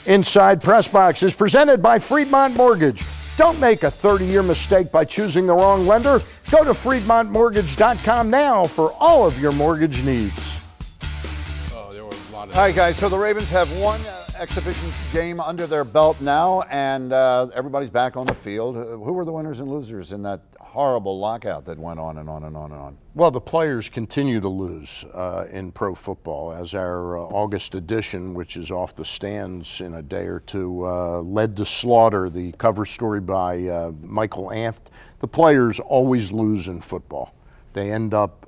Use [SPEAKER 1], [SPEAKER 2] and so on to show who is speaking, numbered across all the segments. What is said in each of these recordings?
[SPEAKER 1] Inside PressBox is presented by Freedmont Mortgage. Don't make a 30-year mistake by choosing the wrong lender. Go to FreedmontMortgage.com now for all of your mortgage needs.
[SPEAKER 2] Oh, there were a lot of.
[SPEAKER 3] All right, guys, so the Ravens have one exhibition game under their belt now, and everybody's back on the field. Who were the winners and losers in that horrible lockout that went on and on and on and on?
[SPEAKER 1] Well, the players continue to lose in pro football, as our August edition, which is off the stands in a day or two, led to slaughter, the cover story by Michael Amft. The players always lose in football. They end up,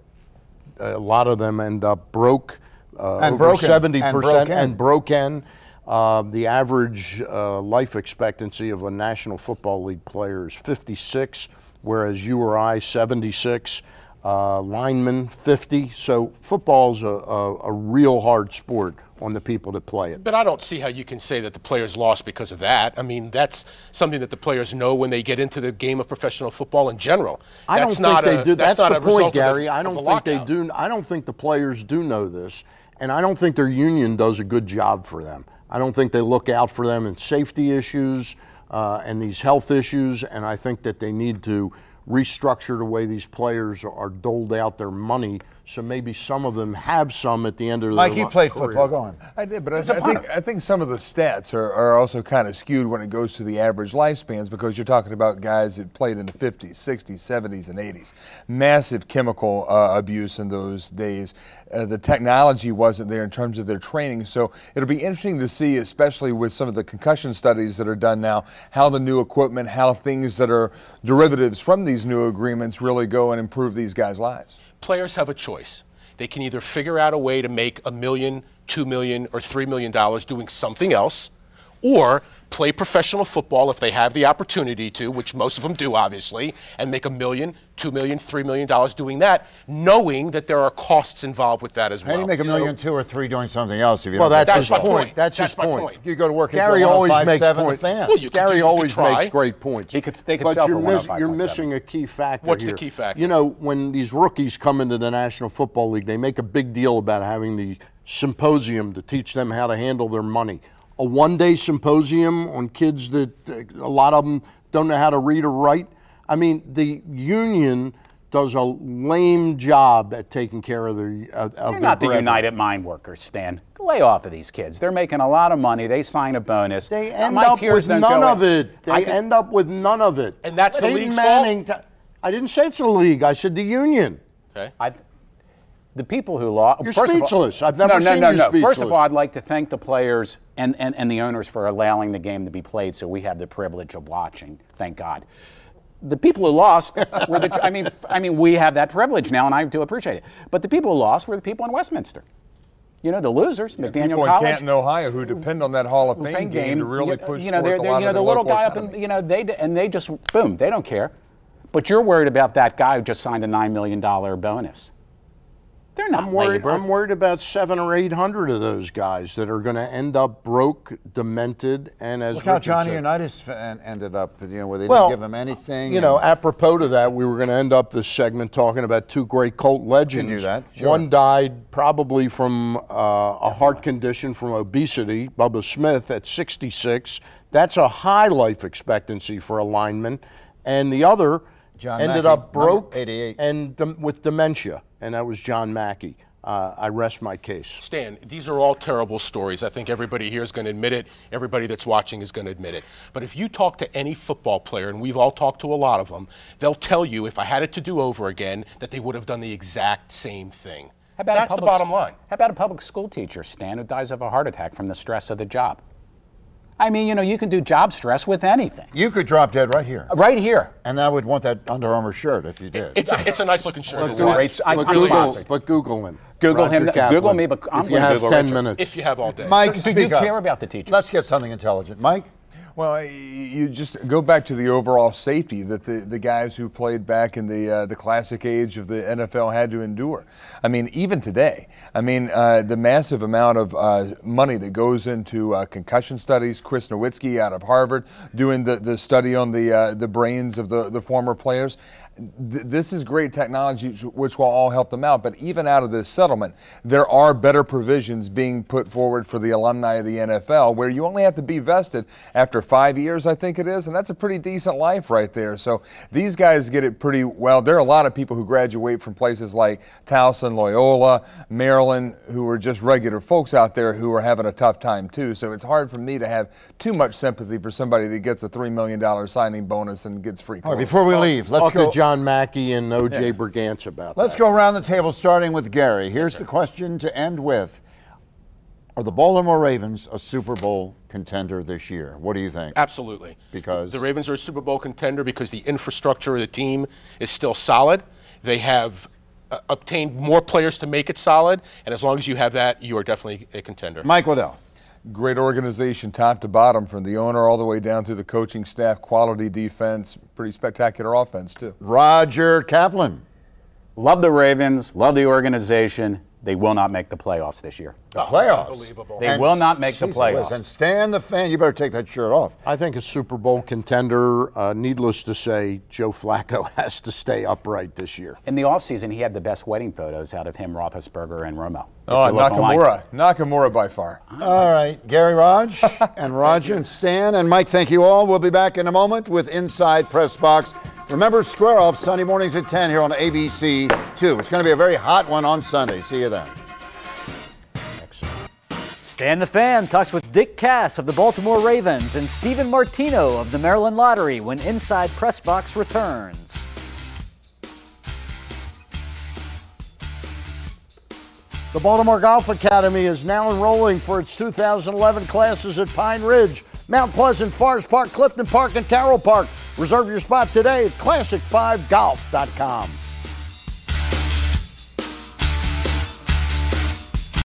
[SPEAKER 1] a lot of them end up broke, over 70%, and broken. The average life expectancy of a National Football League player is 56, whereas you or I, 76. Linemen, 50. So football's a real hard sport on the people that play it.
[SPEAKER 2] But I don't see how you can say that the players lost because of that. I mean, that's something that the players know when they get into the game of professional football in general.
[SPEAKER 1] I don't think they do. That's the point, Gary. I don't think they do. I don't think the players do know this, and I don't think their union does a good job for them. I don't think they look out for them in safety issues and these health issues, and I think that they need to restructure the way these players are doled out their money, so maybe some of them have some at the end of their career.
[SPEAKER 3] Mike, you played football. Go on.
[SPEAKER 4] I did, but I think some of the stats are also kind of skewed when it goes to the average lifespans, because you're talking about guys that played in the 50s, 60s, 70s, and 80s. Massive chemical abuse in those days. The technology wasn't there in terms of their training, so it'll be interesting to see, especially with some of the concussion studies that are done now, how the new equipment, how things that are derivatives from these new agreements really go and improve these guys' lives.
[SPEAKER 2] Players have a choice. They can either figure out a way to make $1 million, $2 million, or $3 million doing something else, or play professional football if they have the opportunity to, which most of them do, obviously, and make $1 million, $2 million, $3 million doing that, knowing that there are costs involved with that as well.
[SPEAKER 3] How do you make $1 million, $2 or $3 doing something else if you
[SPEAKER 1] well,
[SPEAKER 3] don't?
[SPEAKER 1] That's his point. That's his point.
[SPEAKER 3] You go to work.
[SPEAKER 1] Gary always makes points.
[SPEAKER 2] Well,
[SPEAKER 1] Gary always makes great points.
[SPEAKER 5] They could
[SPEAKER 1] but
[SPEAKER 5] sell
[SPEAKER 1] you're missing a key factor.
[SPEAKER 2] What's
[SPEAKER 1] here.
[SPEAKER 2] the key factor?
[SPEAKER 1] You know, when these rookies come into the National Football League, they make a big deal about having the symposium to teach them how to handle their money. A one-day symposium on kids that a lot of them don't know how to read or write. I mean, the union does a lame job at taking care of their
[SPEAKER 5] They're not the United Mine Workers, Stan. Lay off of these kids. They're making a lot of money. They sign a bonus.
[SPEAKER 1] They end up with none of it. They end up with none of it.
[SPEAKER 2] And that's the league's fault?
[SPEAKER 1] I didn't say it's a league. I said the union.
[SPEAKER 2] Okay.
[SPEAKER 5] The people who lost.
[SPEAKER 1] You're speechless. I've never seen you speechless.
[SPEAKER 5] First of all, I'd like to thank the players and the owners for allowing the game to be played, so we have the privilege of watching. Thank God. The people who lost were the. I mean, we have that privilege now, and I do appreciate it. But the people who lost were the people in Westminster. You know, the losers, McDaniel
[SPEAKER 4] people
[SPEAKER 5] College.
[SPEAKER 4] in Canton, Ohio, who depend on that Hall of Fame game to really push forth a lot of
[SPEAKER 5] the little guy up in, they just boom, they don't care. But you're worried about that guy who just signed a $9 million bonus. They're not labor.
[SPEAKER 1] I'm worried about 700 or 800 of those guys that are going to end up broke, demented, and as
[SPEAKER 3] look how Johnny Unitas ended up, where they didn't give him anything.
[SPEAKER 1] You know, apropos to that, we were going to end up this segment talking about two great Colt legends.
[SPEAKER 3] You can do that. Sure.
[SPEAKER 1] One died probably from a heart condition from obesity, Bubba Smith at 66. That's a high life expectancy for a lineman. And the other ended up broke
[SPEAKER 3] 88.
[SPEAKER 1] and with dementia. And that was John Mackey. I rest my case.
[SPEAKER 2] Stan, these are all terrible stories. I think everybody here is going to admit it. Everybody that's watching is going to admit it. But if you talk to any football player, and we've all talked to a lot of them, they'll tell you, if I had it to do over again, that they would have done the exact same thing. That's the bottom line.
[SPEAKER 5] How about a public school teacher, Stan, who dies of a heart attack from the stress of the job? I mean, you can do job stress with anything.
[SPEAKER 3] You could drop dead right here.
[SPEAKER 5] Right here.
[SPEAKER 3] And I would want that Under Armour shirt if you did.
[SPEAKER 2] It's a nice looking shirt.
[SPEAKER 1] But Google him.
[SPEAKER 5] Google him.
[SPEAKER 1] Caplan,
[SPEAKER 5] Google me, but I'm
[SPEAKER 1] if you have 10
[SPEAKER 5] Richard.
[SPEAKER 1] minutes.
[SPEAKER 2] If you have all day.
[SPEAKER 3] Mike,
[SPEAKER 5] do you care about the teacher?
[SPEAKER 3] Let's get something intelligent. Mike?
[SPEAKER 4] Well, you just go back to the overall safety that the guys who played back in the classic age of the NFL had to endure. I mean, even today, the massive amount of money that goes into concussion studies. Chris Nowitzki out of Harvard doing the study on the brains of the former players. this is great technology which will all help them out, but even out of this settlement, there are better provisions being put forward for the alumni of the NFL where you only have to be vested after 5 years, I think it is, and that's a pretty decent life right there. So these guys get it pretty well. There are a lot of people who graduate from places like Towson, Loyola, Maryland, who are just regular folks out there who are having a tough time too. So it's hard for me to have too much sympathy for somebody that gets a $3 million signing bonus and gets free clothes.
[SPEAKER 3] All right, before we leave, let's
[SPEAKER 1] Talk
[SPEAKER 3] go.
[SPEAKER 1] to John Mackey and O.J. Brigance about
[SPEAKER 3] Let's
[SPEAKER 1] that.
[SPEAKER 3] go around the table, starting with Gary. Here's the question to end with. Are the Baltimore Ravens a Super Bowl contender this year? What do you think?
[SPEAKER 2] Absolutely.
[SPEAKER 3] Because?
[SPEAKER 2] The Ravens are a Super Bowl contender because the infrastructure of the team is still solid. They have obtained more players to make it solid, and as long as you have that, you are definitely a contender.
[SPEAKER 3] Mike Waddell.
[SPEAKER 4] Great organization top to bottom, from the owner all the way down through the coaching staff, quality defense, pretty spectacular offense too.
[SPEAKER 3] Roger Caplan.
[SPEAKER 5] Love the Ravens, love the organization. They will not make the playoffs this year.
[SPEAKER 3] The playoffs.
[SPEAKER 2] Unbelievable.
[SPEAKER 5] They will not make the playoffs.
[SPEAKER 3] And Stan the fan, you better take that shirt off.
[SPEAKER 1] I think a Super Bowl contender, needless to say, Joe Flacco has to stay upright this year.
[SPEAKER 5] In the offseason, he had the best wedding photos out of him, Roethlisberger, and Romo.
[SPEAKER 4] Oh, Nakamura by far.
[SPEAKER 3] All right, Gary, Raj, and Roger and Stan and Mike, thank you all. We'll be back in a moment with Inside Press Box. Remember, Square Off Sunday mornings at 10 here on ABC 2. It's going to be a very hot one on Sunday. See you then.
[SPEAKER 6] Stan the Fan talks with Dick Cass of the Baltimore Ravens and Stephen Martino of the Maryland Lottery when Inside Press Box returns.
[SPEAKER 1] The Baltimore Golf Academy is now enrolling for its 2011 classes at Pine Ridge, Mount Pleasant, Forest Park, Clifton Park, and Carroll Park. Reserve your spot today at classic5golf.com.